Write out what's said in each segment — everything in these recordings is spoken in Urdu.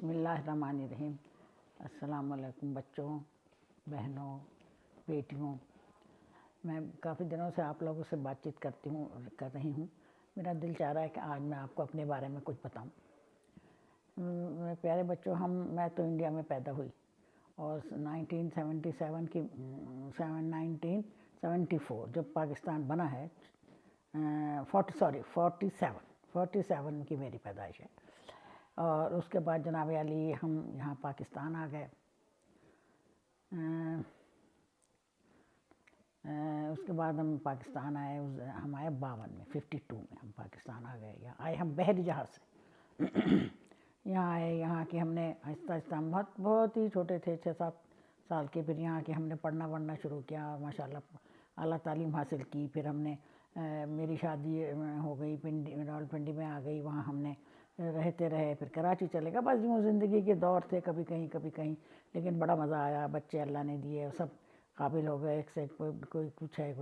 بسم اللہ الرحمن الرحیم۔ السلام علیکم بچوں، بہنوں، بیٹیوں۔ میں کافی دنوں سے آپ لوگوں سے بات چیت کر رہی ہوں۔ میرا دل چاہ رہا ہے کہ آج میں آپ کو اپنے بارے میں کچھ بتاؤں۔ میرے پیارے بچوں، میں تو انڈیا میں پیدا ہوئی اور 1974 جب پاکستان بنا ہے، 47 کی میری پیدائش ہے، اور اس کے بعد جناب علی ہم یہاں پاکستان آ گئے۔ اس کے بعد ہم پاکستان آئے، ہم آئے 52 میں، 52 میں ہم پاکستان آ گئے۔ یہاں آئے ہم بحری جہاز سے یہاں آئے، یہاں کے ہم نے آہستہ آہستہ، ہم بہت ہی چھوٹے تھے، 6-7 سال کے، پھر یہاں کے ہم نے پڑھنا شروع کیا، ماشاءاللہ اعلیٰ تعلیم حاصل کی۔ پھر ہم نے میری شادی ہو گئی، راولپنڈی میں آ گئی، وہاں ہم نے رہتے رہے، پھر کراچی چلے گئے۔ بس یوں زندگی کے دور تھے، کبھی کہیں، لیکن بڑا مزہ آیا۔ بچے اللہ نے دیے، سب قابل ہو گئے، ایک سے کوئی کچھ ہے،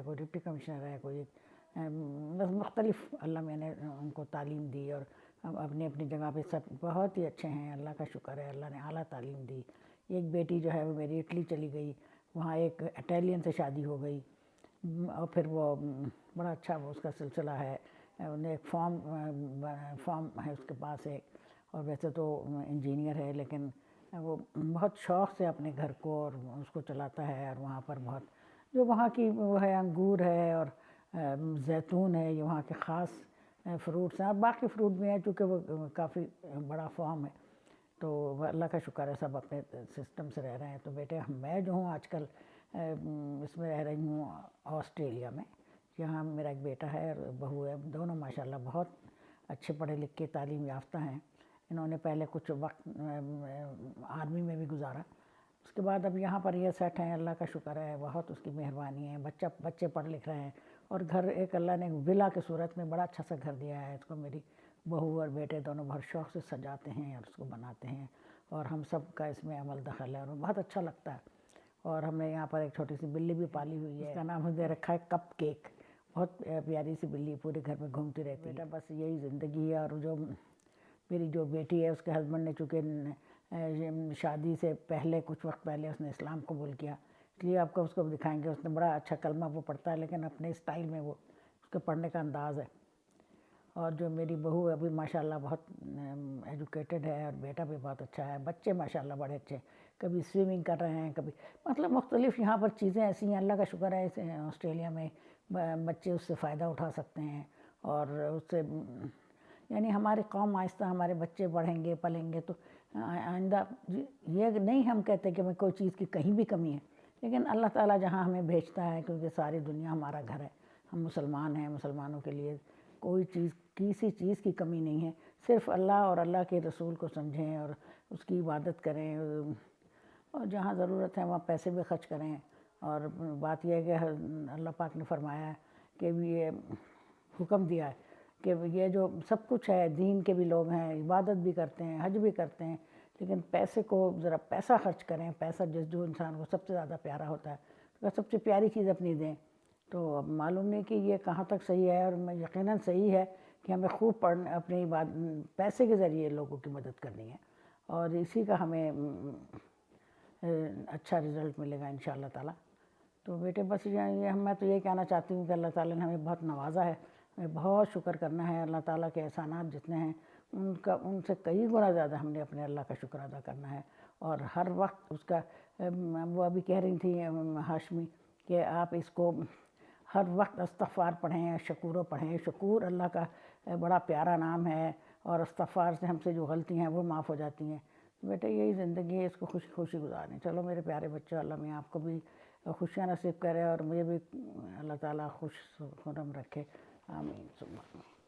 کوئی ڈپٹی کمشنر ہے، کوئی بس مختلف، اللہ میں نے ان کو تعلیم دی، اور اپنی جگہ پہ سب بہت ہی اچھے ہیں، اللہ کا شکر ہے، اللہ نے اعلیٰ تعلیم دی۔ ایک بیٹی جو ہے وہ میری اٹلی چلی گئی، وہاں ایک اٹیلین سے شادی ہو گئی، اور پھر وہ بڑا اچھا وہ اس کا سلسلہ ہے، انہیں ایک فارم ہے اس کے پاس ایک، اور ویسے تو انجینئر ہے، لیکن وہ بہت شوق سے اپنے گھر کو اور اس کو چلاتا ہے، اور وہاں پر بہت جو وہاں کی وہ ہے، انگور ہے اور زیتون ہے، یہ وہاں کے خاص فروٹس ہیں، اور باقی فروٹ بھی ہیں، چونکہ وہ کافی بڑا فارم ہے، تو اللہ کا شکر ہے، سب اپنے سسٹم سے رہ رہے ہیں۔ تو بیٹے، میں جو ہوں آج کل اس میں رہ رہی ہوں آسٹریلیا میں، یہاں میرا ایک بیٹا ہے اور بہو ہے، دونوں ماشاءاللہ بہت اچھے پڑھے لکھے تعلیم یافتہ ہیں۔ انہوں نے پہلے کچھ وقت آرمی میں بھی گزارا، اس کے بعد اب یہاں پر یہ سیٹ ہیں، اللہ کا شکر ہے، بہت اس کی مہربانی ہے۔ بچے پڑھ لکھ رہے ہیں، اور گھر ایک اللہ نے ولا کی صورت میں بڑا اچھا سا گھر دیا ہے اس کو۔ میری بہو اور بیٹے دونوں بہت شوق سے سجاتے ہیں اور اس کو بناتے ہیں، اور ہم سب کا اس میں عمل دخل ہے، اور بہت اچھا لگتا ہے۔ اور ہم نے یہاں پر ایک چھوٹی سی بلی بھی پالی ہوئی ہے، اس کا نام ہم نے رکھا ہے کپ کیک، بہت پیاری سی بلی، پورے گھر میں گھومتی رہتی ہے۔ بیٹا بس یہی زندگی ہے۔ اور میری جو بیٹی ہے، اس کے ہسبینڈ نے چونکہ شادی سے پہلے کچھ وقت پہلے اس نے اسلام قبول کیا، اس لیے آپ کو اس کو دکھائیں گے، اس نے بڑا اچھا کلمہ وہ پڑھتا ہے، لیکن اپنے اسٹائل میں وہ اس کے پڑھنے کا انداز ہے۔ اور جو میری بہو ہے، ابھی ماشاءاللہ بہت ایجوکیٹڈ ہے، اور بیٹا بھی بہت اچھا ہے، بچے ماشاءاللہ بڑے اچھے ہیں، کبھی سوئمنگ کر رہے ہیں، کبھی مطلب مختلف یہاں پر چیزیں ایسی ہیں، اللہ کا شکر ہے، آسٹریلیا میں بچے اس سے فائدہ اٹھا سکتے ہیں، اور اس سے یعنی ہماری قوم آہستہ، ہمارے بچے بڑھیں گے، پلیں گے، تو آئندہ یہ نہیں ہم کہتے کہ میں کوئی چیز کی کہیں بھی کمی ہے، لیکن اللہ تعالیٰ جہاں ہمیں بھیجتا ہے، کیونکہ ساری دنیا ہمارا گھر ہے، ہم مسلمان ہیں، مسلمانوں کے لیے کوئی چیز، کسی چیز کی کمی نہیں ہے، صرف اللہ اور اللہ کے رسول کو سمجھیں اور اس کی عبادت کریں، اور جہاں ضرورت ہے وہاں پیسے بھی خرچ کریں۔ اور بات یہ ہے کہ اللہ پاک نے فرمایا ہے کہ یہ حکم دیا ہے کہ یہ جو سب کچھ ہے، دین کے بھی لوگ ہیں، عبادت بھی کرتے ہیں، حج بھی کرتے ہیں، لیکن پیسے کو ذرا پیسہ خرچ کریں، پیسہ جو انسان کو سب سے زیادہ پیارا ہوتا ہے، تو سب سے پیاری چیز اپنی دیں۔ تو اب معلوم نہیں کہ یہ کہاں تک صحیح ہے، اور یقیناً صحیح ہے کہ ہمیں خوب اپنی پیسے کے ذریعے لوگوں کی مدد کرنی ہے، اور اسی کا ہمیں اچھا رزلٹ ملے گا انشاءاللہ تعالیٰ۔ تو بیٹے بس میں تو یہ کہنا چاہتی ہوں کہ اللہ تعالیٰ نے ہمیں بہت نوازا ہے، ہمیں بہت شکر کرنا ہے، اللہ تعالیٰ کے احسانات جتنے ہیں ان سے کئی گنا زیادہ ہم نے اپنے اللہ کا شکر ادا کرنا ہے، اور ہر وقت اس کا وہ ابھی کہہ رہی تھی ہاشمی کہ آپ اس کو ہر وقت استغفار پڑھیں، شکورو پڑھیں۔ شکور اللہ کا بڑا پیارا نام ہے، اور استغفار سے ہم سے جو غلطی ہیں وہ معاف ہو جاتی ہیں۔ بیٹا یہی زندگی ہے، اس کو خوشی گزاریں۔ چلو میرے پیارے بچوں، اللہ میں آپ کو بھی خوشیاں نصیب کرے، اور مجھے بھی اللہ تعالیٰ خوش خرم رکھے، آمین ثم آمین۔